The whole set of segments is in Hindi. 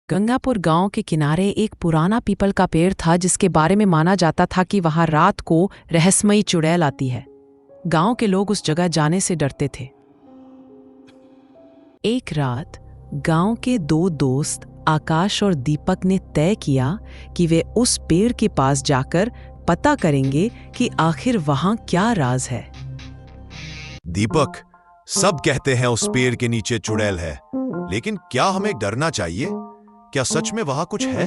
गंगापुर गांव के किनारे एक पुराना पीपल का पेड़ था जिसके बारे में माना जाता था कि वहां रात को रहस्यमयी चुड़ैल आती है। गांव के लोग उस जगह जाने से डरते थे। एक रात गांव के दो दोस्त आकाश और दीपक ने तय किया कि वे उस पेड़ के पास जाकर पता करेंगे कि आखिर वहां क्या राज है। दीपक, सब कहते हैं उस पेड़ के नीचे चुड़ैल है, लेकिन क्या हमें डरना चाहिए? क्या सच में वहां कुछ है?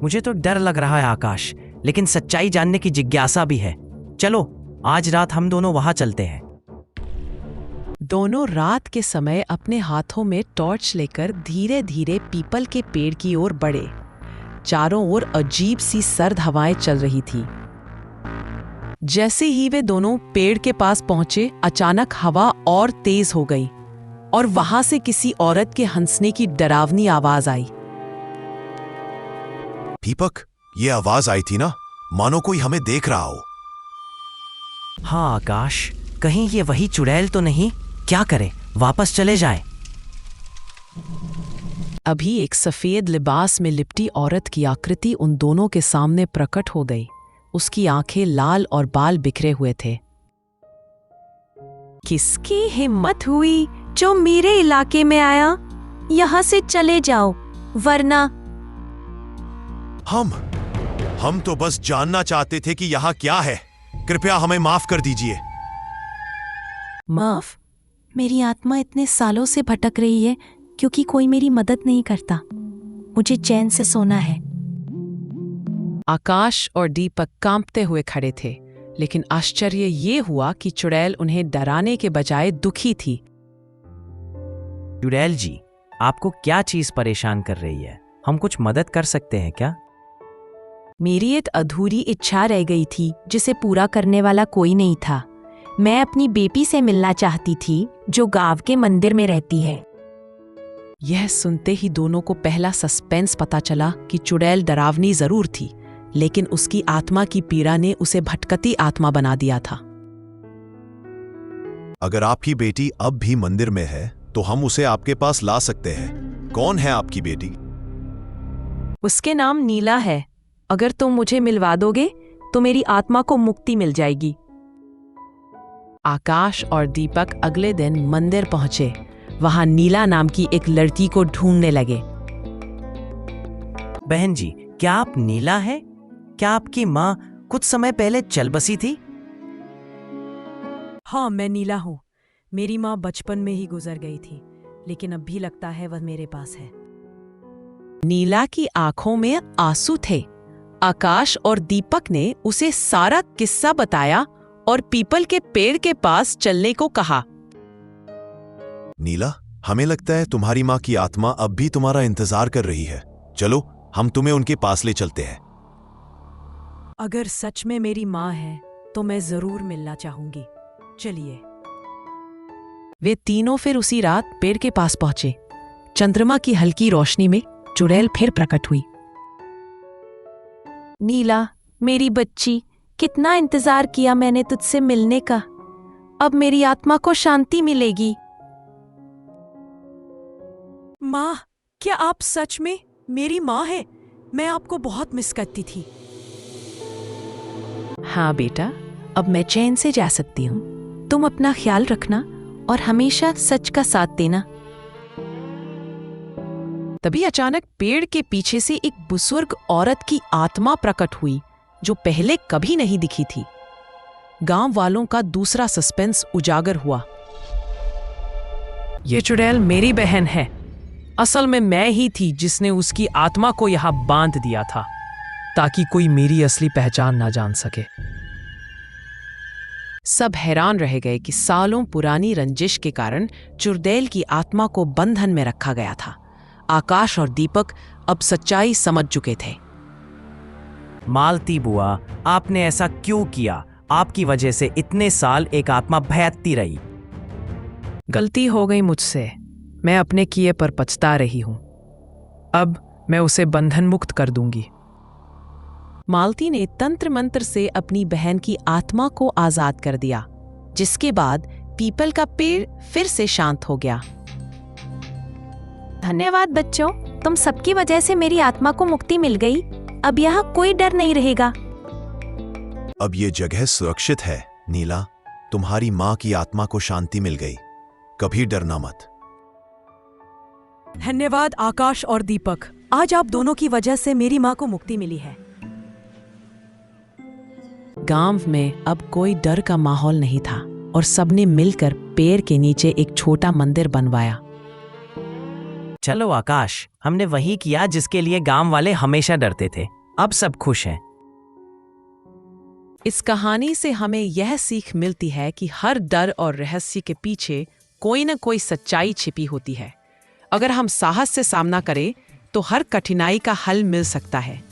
मुझे तो डर लग रहा है आकाश, लेकिन सच्चाई जानने की जिज्ञासा भी है। चलो आज रात हम दोनों वहां चलते हैं। दोनों रात के समय अपने हाथों में टॉर्च लेकर धीरे धीरे पीपल के पेड़ की ओर बढ़े। चारों ओर अजीब सी सर्द हवाएं चल रही थी। जैसे ही वे दोनों पेड़ के पास पहुंचे, अचानक हवा और तेज हो गई और वहां से किसी औरत के हंसने की डरावनी आवाज आई। दीपक, ये आवाज आई थी ना, मानो कोई हमें देख रहा हो। हाँ आकाश, कहीं ये वही चुड़ैल तो नहीं? क्या करें, वापस चले जाएं? अभी एक सफेद लिबास में लिपटी औरत की आकृति उन दोनों के सामने प्रकट हो गई। उसकी आंखें लाल और बाल बिखरे हुए थे। किसकी हिम्मत हुई जो मेरे इलाके में आया? यहाँ से चले जाओ, वरना। हम तो बस जानना चाहते थे कि यहाँ क्या है। कृपया हमें माफ कर दीजिए। माफ? मेरी आत्मा इतने सालों से भटक रही है क्योंकि कोई मेरी मदद नहीं करता। मुझे चैन से सोना है। आकाश और दीपक कांपते हुए खड़े थे, लेकिन आश्चर्य ये हुआ कि चुड़ैल उन्हें डराने के बजाय दुखी थी। चुड़ैल जी, आपको क्या चीज परेशान कर रही है? हम कुछ मदद कर सकते हैं क्या? मेरी एक अधूरी इच्छा रह गई थी जिसे पूरा करने वाला कोई नहीं था। मैं अपनी बेटी से मिलना चाहती थी जो गांव के मंदिर में रहती है। यह सुनते ही दोनों को पहला सस्पेंस पता चला कि चुड़ैल डरावनी जरूर थी, लेकिन उसकी आत्मा की पीड़ा ने उसे भटकती आत्मा बना दिया था। अगर आपकी बेटी अब भी मंदिर में है तो हम उसे आपके पास ला सकते हैं। कौन है आपकी बेटी? उसके नाम नीला है। अगर तुम मुझे मिलवा दोगे तो मेरी आत्मा को मुक्ति मिल जाएगी। आकाश और दीपक अगले दिन मंदिर पहुंचे। वहां नीला नाम की एक लड़की को ढूंढने लगे। बहन जी, क्या आप नीला हैं? क्या आपकी माँ कुछ समय पहले चल बसी थी? हाँ, मैं नीला हूँ। मेरी माँ बचपन में ही गुजर गई थी, लेकिन अब भी लगता है वह मेरे पास है। नीला की आंखों में आंसू थे। आकाश और दीपक ने उसे सारा किस्सा बताया और पीपल के पेड़ के पास चलने को कहा। नीला, हमें लगता है तुम्हारी माँ की आत्मा अब भी तुम्हारा इंतजार कर रही है। चलो, हम तुम्हें उनके पास ले चलते हैं। अगर सच में मेरी माँ है तो मैं जरूर मिलना चाहूंगी। चलिए। वे तीनों फिर उसी रात पेड़ के पास पहुंचे। चंद्रमा की हल्की रोशनी में चुड़ैल फिर प्रकट हुई। नीला, मेरी बच्ची, कितना इंतजार किया मैंने तुझसे मिलने का। अब मेरी आत्मा को शांति मिलेगी। माँ, क्या आप सच में मेरी माँ हैं? मैं आपको बहुत मिस करती थी। हाँ बेटा, अब मैं चैन से जा सकती हूँ। तुम अपना ख्याल रखना और हमेशा सच का साथ देना। तभी अचानक पेड़ के पीछे से एक बुजुर्ग औरत की आत्मा प्रकट हुई जो पहले कभी नहीं दिखी थी। गांव वालों का दूसरा सस्पेंस उजागर हुआ। ये चुड़ैल मेरी बहन है। असल में मैं ही थी जिसने उसकी आत्मा को यहां बांध दिया था ताकि कोई मेरी असली पहचान ना जान सके। सब हैरान रह गए कि सालों पुरानी रंजिश के कारण चुड़ैल की आत्मा को बंधन में रखा गया था। आकाश और दीपक अब सच्चाई समझ चुके थे। मालती बुआ, आपने ऐसा क्यों किया? आपकी वजह से इतने साल एक आत्मा भटकती रही। गलती हो गई मुझसे। मैं अपने किए पर पछता रही हूं। अब मैं उसे बंधन मुक्त कर दूंगी। मालती ने तंत्र मंत्र से अपनी बहन की आत्मा को आजाद कर दिया, जिसके बाद पीपल का पेड़ फिर से शांत हो गया। धन्यवाद बच्चों, तुम सबकी वजह से मेरी आत्मा को मुक्ति मिल गई। अब यहाँ कोई डर नहीं रहेगा। अब ये जगह सुरक्षित है नीला। तुम्हारी माँ की आत्मा को शांति मिल गई। कभी डरना मत। धन्यवाद आकाश और दीपक, आज आप दोनों की वजह से मेरी माँ को मुक्ति मिली है। गांव में अब कोई डर का माहौल नहीं था और सबने मिलकर पेड़ के नीचे एक छोटा मंदिर बनवाया। चलो आकाश, हमने वही किया जिसके लिए गांव वाले हमेशा डरते थे। अब सब खुश हैं। इस कहानी से हमें यह सीख मिलती है कि हर डर और रहस्य के पीछे कोई न कोई सच्चाई छिपी होती है। अगर हम साहस से सामना करें तो हर कठिनाई का हल मिल सकता है।